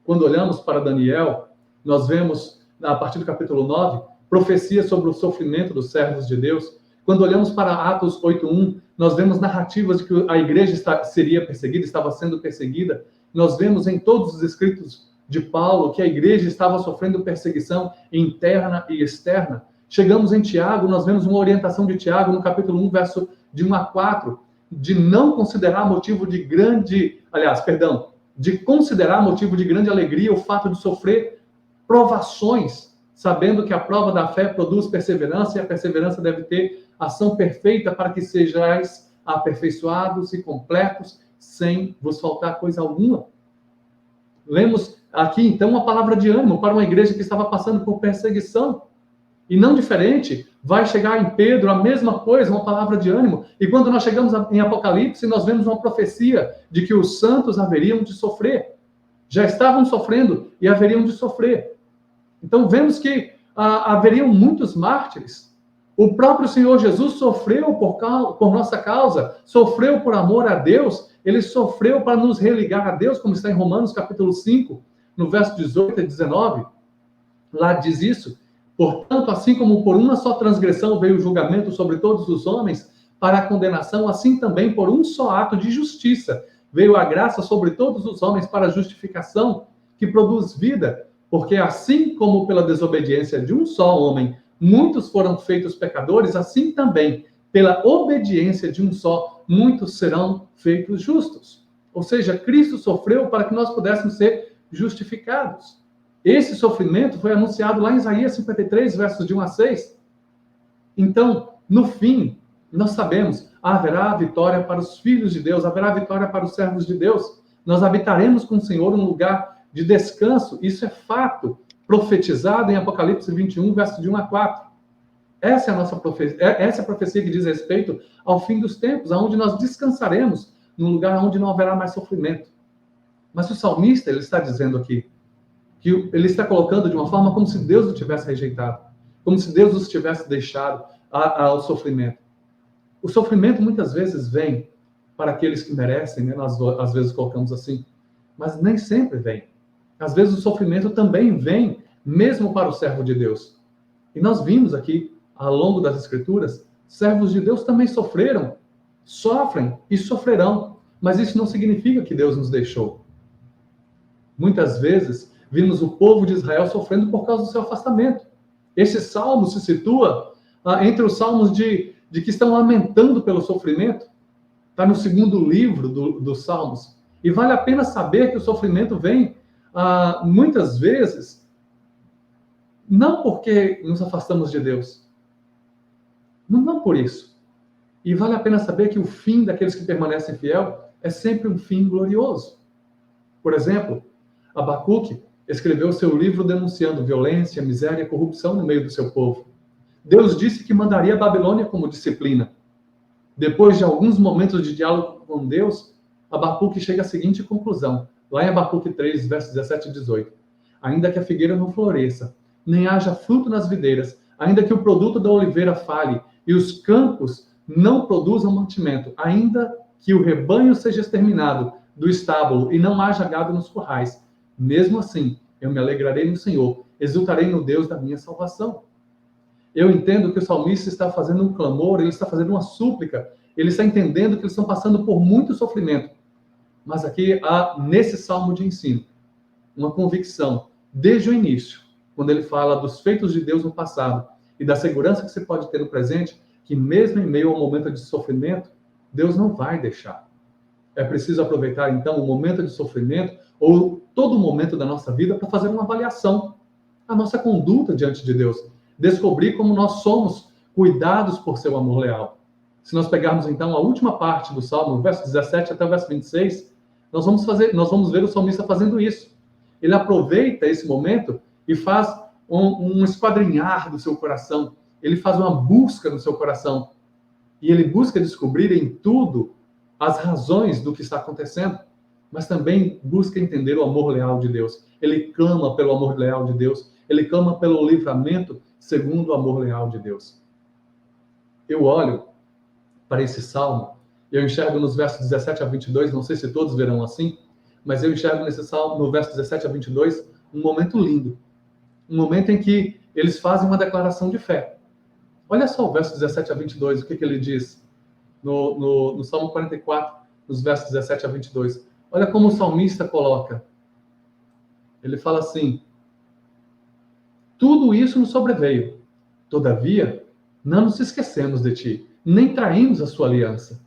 Quando olhamos para Daniel, nós vemos, a partir do capítulo 9, profecia sobre o sofrimento dos servos de Deus. Quando olhamos para Atos 8:1, nós vemos narrativas de que a igreja seria perseguida, estava sendo perseguida. Nós vemos em todos os escritos de Paulo que a igreja estava sofrendo perseguição interna e externa. Chegamos em Tiago, nós vemos uma orientação de Tiago no capítulo 1, verso de 1 a 4, de não considerar motivo de de considerar motivo de grande alegria o fato de sofrer provações, sabendo que a prova da fé produz perseverança, e a perseverança deve ter ação perfeita para que sejais aperfeiçoados e completos, sem vos faltar coisa alguma. Lemos aqui, então, uma palavra de ânimo para uma igreja que estava passando por perseguição. E não diferente, vai chegar em Pedro a mesma coisa, uma palavra de ânimo. E quando nós chegamos em Apocalipse, nós vemos uma profecia de que os santos haveriam de sofrer. Já estavam sofrendo e haveriam de sofrer. Então vemos que haveriam muitos mártires. O próprio Senhor Jesus sofreu por nossa causa, sofreu por amor a Deus, ele sofreu para nos religar a Deus, como está em Romanos capítulo 5, no verso 18 e 19. Lá diz isso: portanto, assim como por uma só transgressão veio o julgamento sobre todos os homens para a condenação, assim também por um só ato de justiça veio a graça sobre todos os homens para a justificação, que produz vida. Porque assim como pela desobediência de um só homem muitos foram feitos pecadores, assim também pela obediência de um só muitos serão feitos justos. Ou seja, Cristo sofreu para que nós pudéssemos ser justificados. Esse sofrimento foi anunciado lá em Isaías 53, versos de 1 a 6. Então, no fim, nós sabemos, haverá vitória para os filhos de Deus, haverá vitória para os servos de Deus. Nós habitaremos com o Senhor um lugar de descanso. Isso é fato, profetizado em Apocalipse 21, versos de 1 a 4. Essa é a nossa profecia, essa é a profecia que diz respeito ao fim dos tempos, onde nós descansaremos, num lugar onde não haverá mais sofrimento. Mas o salmista, ele está dizendo aqui, que ele está colocando de uma forma como se Deus o tivesse rejeitado, como se Deus os tivesse deixado ao sofrimento. O sofrimento muitas vezes vem para aqueles que merecem, né? Nós às vezes colocamos assim, mas nem sempre vem. Às vezes o sofrimento também vem mesmo para o servo de Deus. E nós vimos aqui, ao longo das Escrituras, servos de Deus também sofreram, sofrem e sofrerão, mas isso não significa que Deus nos deixou. Muitas vezes vimos o povo de Israel sofrendo por causa do seu afastamento. Esse salmo se situa entre os salmos de que estão lamentando pelo sofrimento. Está no segundo livro dos Salmos. E vale a pena saber que o sofrimento vem, muitas vezes, não porque nos afastamos de Deus. Não por isso. E vale a pena saber que o fim daqueles que permanecem fiel é sempre um fim glorioso. Por exemplo, Abacuque escreveu seu livro denunciando violência, miséria e corrupção no meio do seu povo. Deus disse que mandaria a Babilônia como disciplina. Depois de alguns momentos de diálogo com Deus, Abacuque chega à seguinte conclusão, lá em Abacuque 3, versos 17 e 18. Ainda que a figueira não floresça, nem haja fruto nas videiras, ainda que o produto da oliveira falhe e os campos não produzam mantimento, ainda que o rebanho seja exterminado do estábulo e não haja gado nos currais, mesmo assim eu me alegrarei no Senhor, exultarei no Deus da minha salvação. Eu entendo que o salmista está fazendo um clamor, ele está fazendo uma súplica, ele está entendendo que eles estão passando por muito sofrimento. Mas aqui há, nesse salmo de ensino, uma convicção, desde o início, quando ele fala dos feitos de Deus no passado e da segurança que você pode ter no presente, que mesmo em meio ao momento de sofrimento, Deus não vai deixar. É preciso aproveitar, então, o momento de sofrimento ou todo o momento da nossa vida para fazer uma avaliação, a nossa conduta diante de Deus, descobrir como nós somos cuidados por seu amor leal. Se nós pegarmos, então, a última parte do Salmo, verso 17 até o verso 26, nós vamos ver o salmista fazendo isso. Ele aproveita esse momento e faz um esquadrinhar do seu coração. Ele faz uma busca no seu coração. E ele busca descobrir em tudo as razões do que está acontecendo, mas também busca entender o amor leal de Deus. Ele clama pelo amor leal de Deus. Ele clama pelo livramento segundo o amor leal de Deus. Eu olho para esse salmo, eu enxergo nos versos 17 a 22, não sei se todos verão assim, mas eu enxergo nesse salmo, no verso 17 a 22, um momento lindo. Um momento em que eles fazem uma declaração de fé. Olha só o verso 17 a 22, o que ele diz no Salmo 44, nos versos 17 a 22. Olha como o salmista coloca. Ele fala assim: tudo isso nos sobreveio. Todavia, não nos esquecemos de ti, nem traímos a sua aliança.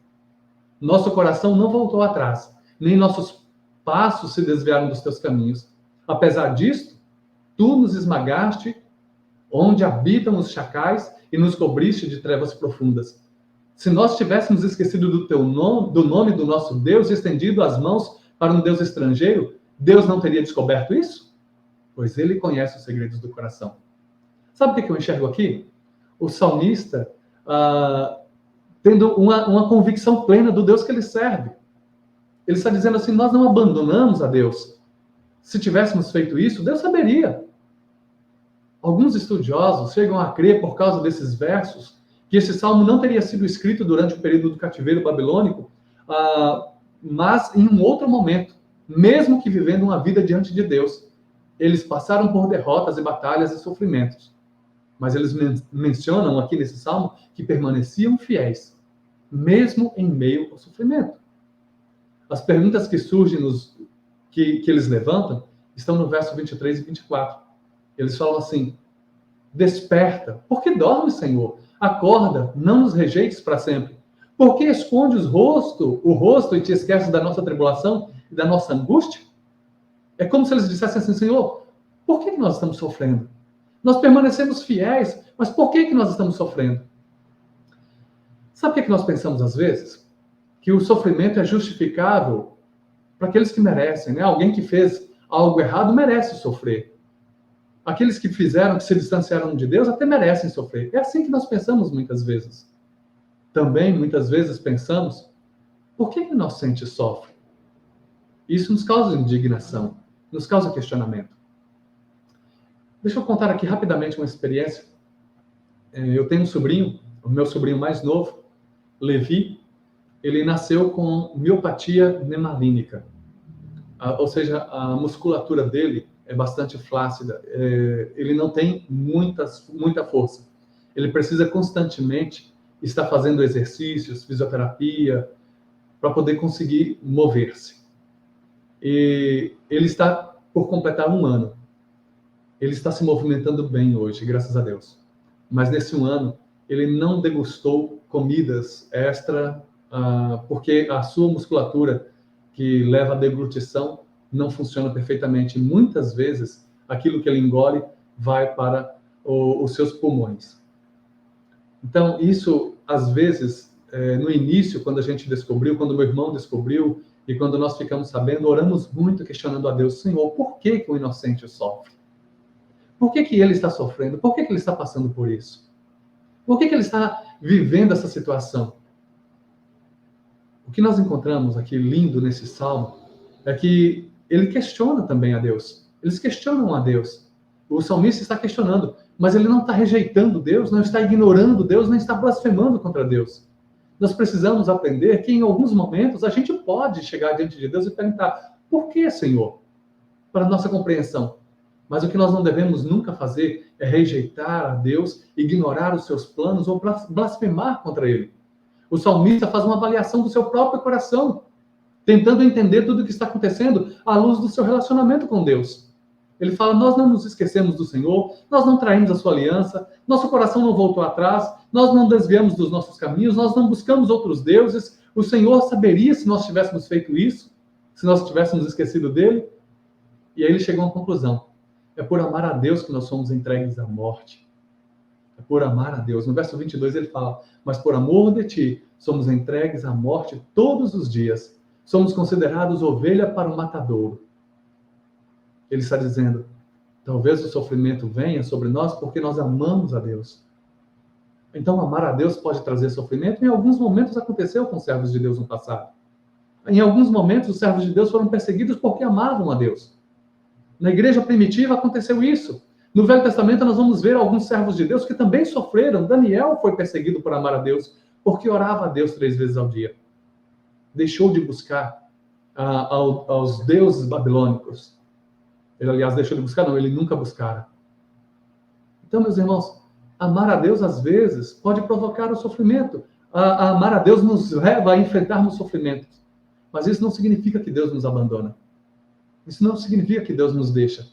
Nosso coração não voltou atrás, nem nossos passos se desviaram dos teus caminhos. Apesar disto, tu nos esmagaste onde habitam os chacais e nos cobriste de trevas profundas. Se nós tivéssemos esquecido do teu nome, do nome do nosso Deus, e estendido as mãos para um Deus estrangeiro, Deus não teria descoberto isso? Pois ele conhece os segredos do coração. Sabe o que eu enxergo aqui? O salmista tendo uma convicção plena do Deus que ele serve. Ele está dizendo assim: nós não abandonamos a Deus. Se tivéssemos feito isso, Deus saberia. Alguns estudiosos chegam a crer, por causa desses versos, que esse salmo não teria sido escrito durante o período do cativeiro babilônico, mas em um outro momento, mesmo que vivendo uma vida diante de Deus. Eles passaram por derrotas e batalhas e sofrimentos. Mas eles mencionam aqui nesse salmo que permaneciam fiéis, mesmo em meio ao sofrimento. As perguntas que surgem, que eles levantam, estão no verso 23 e 24. Eles falam assim: desperta, por que dormes, Senhor? Acorda, não nos rejeites para sempre. Por que escondes o rosto e te esqueces da nossa tribulação e da nossa angústia? É como se eles dissessem assim: Senhor, por que nós estamos sofrendo? Nós permanecemos fiéis, mas por que nós estamos sofrendo? Sabe o que nós pensamos às vezes? Que o sofrimento é justificável para aqueles que merecem, né? Alguém que fez algo errado merece sofrer. Aqueles que fizeram, que se distanciaram de Deus, até merecem sofrer. É assim que nós pensamos muitas vezes. Também, muitas vezes, pensamos: por que nosso ente sofre? Isso nos causa indignação, nos causa questionamento. Deixa eu contar aqui rapidamente uma experiência. Eu tenho um sobrinho, o meu sobrinho mais novo, Levi. Ele nasceu com miopatia nemalínica. Ou seja, a musculatura dele é bastante flácida. Ele não tem muita força. Ele precisa constantemente estar fazendo exercícios, fisioterapia, para poder conseguir mover-se. E ele está por completar 1 ano. Ele está se movimentando bem hoje, graças a Deus. Mas nesse 1 ano, ele não degustou comidas extra, porque a sua musculatura, que leva à deglutição, não funciona perfeitamente. Muitas vezes, aquilo que ele engole vai para os seus pulmões. Então, isso, às vezes, no início, quando a gente descobriu, quando meu irmão descobriu, e quando nós ficamos sabendo, oramos muito questionando a Deus: Senhor, por que o inocente sofre? Por que ele está sofrendo? Por que ele está passando por isso? Por que ele está vivendo essa situação? O que nós encontramos aqui lindo nesse salmo é que ele questiona também a Deus. Eles questionam a Deus. O salmista está questionando: mas ele não está rejeitando Deus, não está ignorando Deus, não está blasfemando contra Deus. Nós precisamos aprender que em alguns momentos a gente pode chegar diante de Deus e perguntar: por que, Senhor? Para a nossa compreensão. Mas o que nós não devemos nunca fazer é rejeitar a Deus, ignorar os seus planos ou blasfemar contra ele. O salmista faz uma avaliação do seu próprio coração, tentando entender tudo o que está acontecendo à luz do seu relacionamento com Deus. Ele fala: nós não nos esquecemos do Senhor, nós não traímos a sua aliança, nosso coração não voltou atrás, nós não desviamos dos nossos caminhos, nós não buscamos outros deuses. O Senhor saberia se nós tivéssemos feito isso, se nós tivéssemos esquecido dele. E aí ele chegou a uma conclusão: é por amar a Deus que nós somos entregues à morte. É por amar a Deus. No verso 22 ele fala: mas por amor de ti somos entregues à morte todos os dias. Somos considerados ovelha para o matadouro. Ele está dizendo: talvez o sofrimento venha sobre nós porque nós amamos a Deus. Então amar a Deus pode trazer sofrimento. Em alguns momentos aconteceu com os servos de Deus no passado. Em alguns momentos os servos de Deus foram perseguidos porque amavam a Deus. Na igreja primitiva aconteceu isso. No Velho Testamento nós vamos ver alguns servos de Deus que também sofreram. Daniel foi perseguido por amar a Deus, porque orava a Deus 3 vezes ao dia. Deixou de buscar aos deuses babilônicos. Ele, aliás, deixou de buscar, não, ele nunca buscara. Então, meus irmãos, amar a Deus às vezes pode provocar o sofrimento. Amar a Deus nos leva a enfrentarmos sofrimentos. Mas isso não significa que Deus nos abandona. Isso não significa que Deus nos deixa.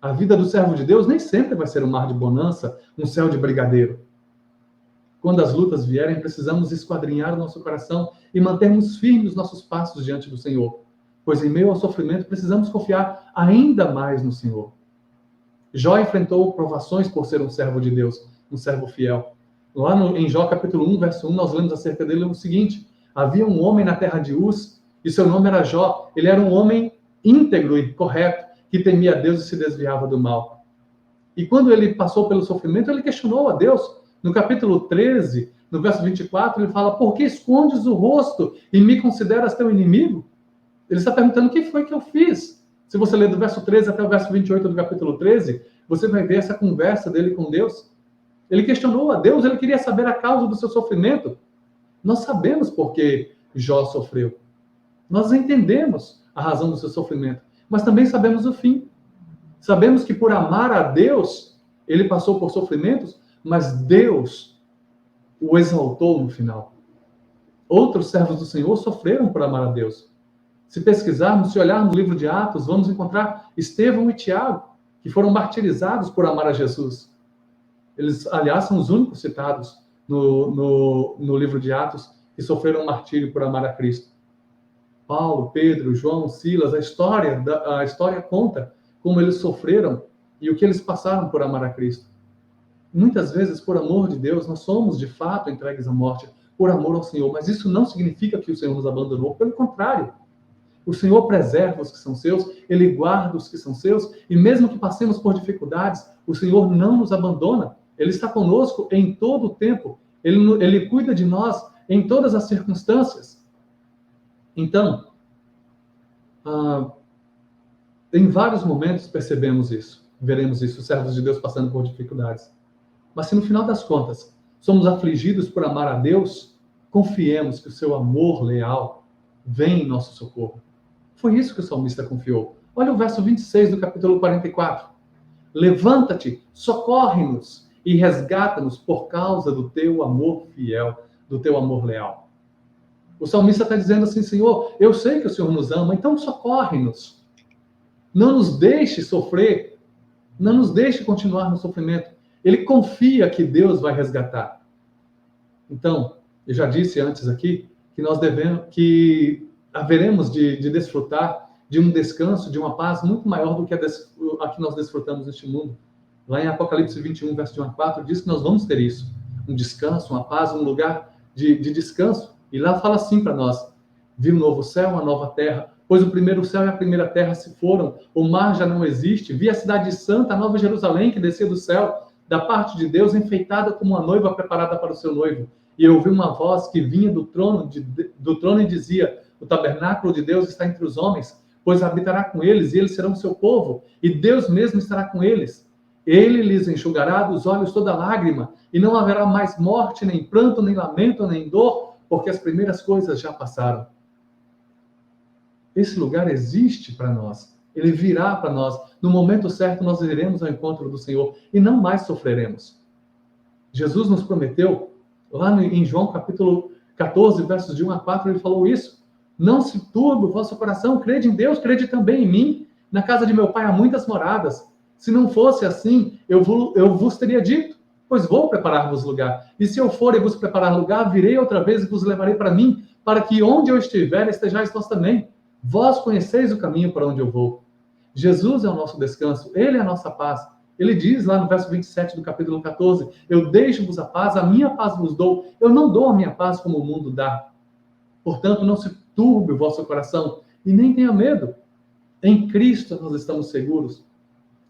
A vida do servo de Deus nem sempre vai ser um mar de bonança, um céu de brigadeiro. Quando as lutas vierem, precisamos esquadrinhar o nosso coração e mantermos firmes os nossos passos diante do Senhor. Pois em meio ao sofrimento, precisamos confiar ainda mais no Senhor. Jó enfrentou provações por ser um servo de Deus, um servo fiel. Lá em Jó capítulo 1, verso 1, nós lemos acerca dele o seguinte: havia um homem na terra de Uz, e seu nome era Jó. Ele era um homem íntegro e correto, que temia a Deus e se desviava do mal. E quando ele passou pelo sofrimento, ele questionou a Deus. No capítulo 13, no verso 24, ele fala: por que escondes o rosto e me consideras teu inimigo? Ele está perguntando: o que foi que eu fiz? Se você ler do verso 13 até o verso 28 do capítulo 13, você vai ver essa conversa dele com Deus. Ele questionou a Deus, ele queria saber a causa do seu sofrimento. Nós sabemos por que Jó sofreu. Nós entendemos a razão do seu sofrimento, mas também sabemos o fim. Sabemos que por amar a Deus, ele passou por sofrimentos, mas Deus o exaltou no final. Outros servos do Senhor sofreram por amar a Deus. Se pesquisarmos, se olharmos no livro de Atos, vamos encontrar Estevão e Tiago, que foram martirizados por amar a Jesus. Eles, aliás, são os únicos citados no livro de Atos que sofreram martírio por amar a Cristo. Paulo, Pedro, João, Silas, a história conta como eles sofreram e o que eles passaram por amar a Cristo. Muitas vezes, por amor de Deus, nós somos, de fato, entregues à morte, por amor ao Senhor, mas isso não significa que o Senhor nos abandonou, pelo contrário. O Senhor preserva os que são seus, Ele guarda os que são seus, e mesmo que passemos por dificuldades, o Senhor não nos abandona. Ele está conosco em todo o tempo. Ele cuida de nós em todas as circunstâncias. Então, em vários momentos percebemos isso, veremos isso, os servos de Deus passando por dificuldades. Mas se no final das contas somos afligidos por amar a Deus, confiemos que o seu amor leal vem em nosso socorro. Foi isso que o salmista confiou. Olha o verso 26 do capítulo 44. Levanta-te, socorre-nos e resgata-nos por causa do teu amor fiel, do teu amor leal. O salmista está dizendo assim: Senhor, eu sei que o Senhor nos ama, então socorre-nos. Não nos deixe sofrer, não nos deixe continuar no sofrimento. Ele confia que Deus vai resgatar. Então, eu já disse antes aqui que nós haveremos de desfrutar de um descanso, de uma paz muito maior do que a que nós desfrutamos neste mundo. Lá em Apocalipse 21, verso de 1 a 4, diz que nós vamos ter isso. Um descanso, uma paz, um lugar de descanso. E lá fala assim para nós: vi um novo céu, uma nova terra, pois o primeiro céu e a primeira terra se foram, o mar já não existe. Vi a cidade santa, a nova Jerusalém, que descia do céu, da parte de Deus, enfeitada como uma noiva preparada para o seu noivo. E eu ouvi uma voz que vinha do trono e dizia: o tabernáculo de Deus está entre os homens, pois habitará com eles, e eles serão seu povo, e Deus mesmo estará com eles. Ele lhes enxugará dos olhos toda lágrima, e não haverá mais morte, nem pranto, nem lamento, nem dor, porque as primeiras coisas já passaram. Esse lugar existe para nós. Ele virá para nós. No momento certo, nós iremos ao encontro do Senhor e não mais sofreremos. Jesus nos prometeu, lá em João capítulo 14, versos de 1 a 4, ele falou isso. Não se turbe o vosso coração, crede em Deus, crede também em mim. Na casa de meu pai há muitas moradas. Se não fosse assim, eu vos teria dito, pois vou preparar-vos lugar. E se eu for e vos preparar lugar, virei outra vez e vos levarei para mim, para que onde eu estiver, estejais vós também. Vós conheceis o caminho para onde eu vou. Jesus é o nosso descanso, ele é a nossa paz. Ele diz lá no verso 27 do capítulo 14, eu deixo-vos a paz, a minha paz vos dou. Eu não dou a minha paz como o mundo dá. Portanto, não se turbe o vosso coração e nem tenha medo. Em Cristo nós estamos seguros.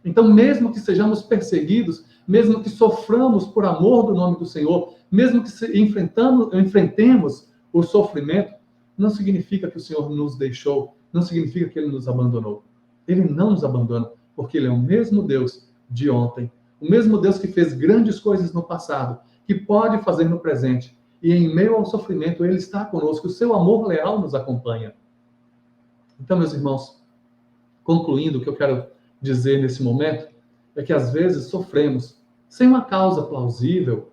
Então, mesmo que sejamos perseguidos, mesmo que soframos por amor do nome do Senhor, mesmo que enfrentemos o sofrimento, não significa que o Senhor nos deixou, não significa que Ele nos abandonou. Ele não nos abandona, porque Ele é o mesmo Deus de ontem, o mesmo Deus que fez grandes coisas no passado, que pode fazer no presente. E em meio ao sofrimento, Ele está conosco, o seu amor leal nos acompanha. Então, meus irmãos, concluindo, o que eu quero dizer nesse momento é que às vezes sofremos sem uma causa plausível,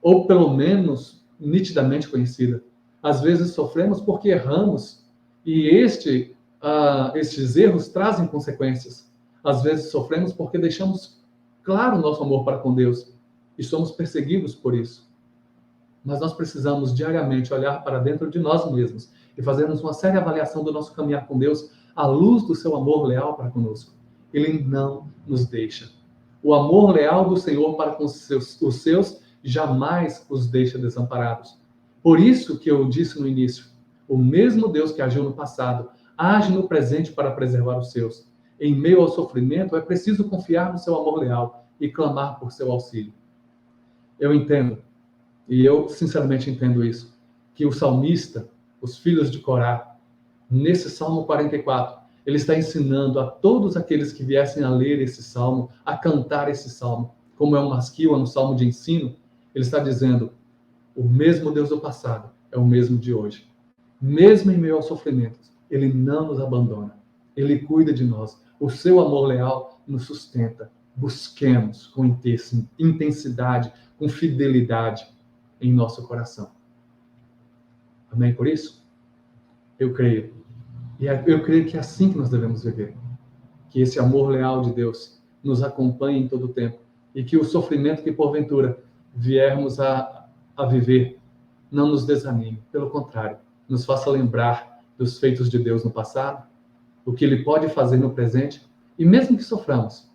ou pelo menos nitidamente conhecida. Às vezes sofremos porque erramos, e estes erros trazem consequências. Às vezes sofremos porque deixamos claro o nosso amor para com Deus, e somos perseguidos por isso. Mas nós precisamos diariamente olhar para dentro de nós mesmos e fazermos uma séria avaliação do nosso caminhar com Deus à luz do seu amor leal para conosco. Ele não nos deixa. O amor leal do Senhor para com os seus jamais os deixa desamparados. Por isso que eu disse no início, o mesmo Deus que agiu no passado, age no presente para preservar os seus. Em meio ao sofrimento, é preciso confiar no seu amor leal e clamar por seu auxílio. Eu entendo, e eu sinceramente entendo isso, que o salmista, os filhos de Corá, nesse Salmo 44, ele está ensinando a todos aqueles que viessem a ler esse Salmo, a cantar esse Salmo, como é um masquil, é um Salmo de ensino, ele está dizendo, o mesmo Deus do passado é o mesmo de hoje. Mesmo em meio aos sofrimentos, Ele não nos abandona. Ele cuida de nós. O seu amor leal nos sustenta. Busquemos com intensidade, com fidelidade em nosso coração. Amém por isso? Eu creio. E eu creio que é assim que nós devemos viver. Que esse amor leal de Deus nos acompanhe em todo o tempo. E que o sofrimento que porventura viermos a viver não nos desanime. Pelo contrário, nos faça lembrar dos feitos de Deus no passado, o que Ele pode fazer no presente. E mesmo que soframos,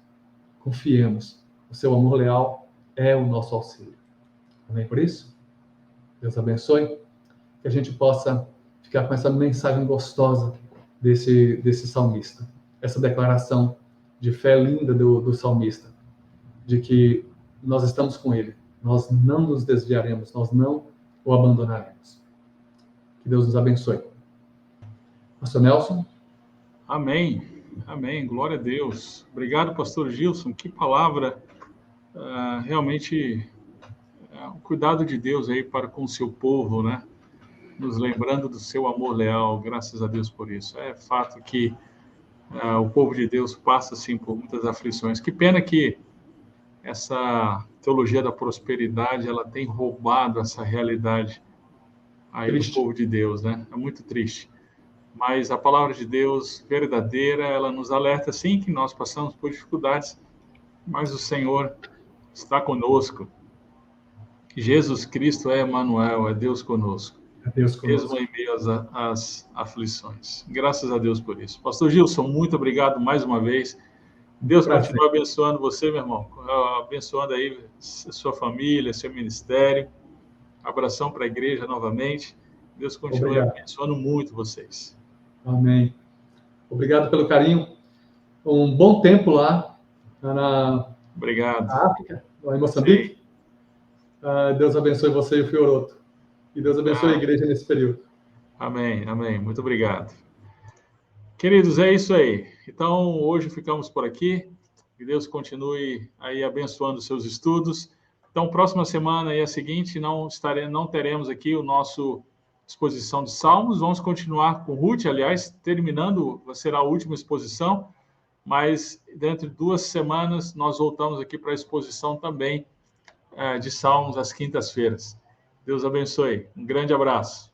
confiemos. O seu amor leal é o nosso auxílio. Amém por isso? Deus abençoe. Que a gente possa ficar com essa mensagem gostosa desse salmista. Essa declaração de fé linda do salmista. De que nós estamos com Ele. Nós não nos desviaremos. Nós não o abandonaremos. Que Deus nos abençoe. Pastor Nelson? Amém. Amém. Glória a Deus. Obrigado, pastor Gilson. Que palavra. Realmente, o cuidado de Deus aí para com o seu povo, né? Nos lembrando do seu amor leal. Graças a Deus por isso. É fato que o povo de Deus passa, sim, por muitas aflições. Que pena que essa teologia da prosperidade, ela tem roubado essa realidade aí do povo de Deus, né? É muito triste. Mas a palavra de Deus verdadeira, ela nos alerta, sim, que nós passamos por dificuldades, mas o Senhor está conosco. Jesus Cristo é Emmanuel, é Deus conosco. É Deus conosco. Mesmo em meio às aflições. Graças a Deus por isso. Pastor Gilson, muito obrigado mais uma vez. Deus continue abençoando você, meu irmão. Abençoando aí sua família, seu ministério. Abração para a igreja novamente. Deus continue abençoando muito vocês. Amém. Obrigado pelo carinho. Um bom tempo lá Obrigado. na África, lá em Moçambique. Deus abençoe você e o Fioroto. E Deus abençoe a igreja nesse período. Amém, amém. Muito obrigado. Queridos, é isso aí. Então, hoje ficamos por aqui. Que Deus continue aí abençoando os seus estudos. Então, próxima semana e a seguinte, não teremos aqui o nosso exposição de Salmos. Vamos continuar com Ruth, aliás, terminando, será a última exposição, mas dentro de 2 semanas nós voltamos aqui para a exposição também de Salmos às quintas-feiras. Deus abençoe. Um grande abraço.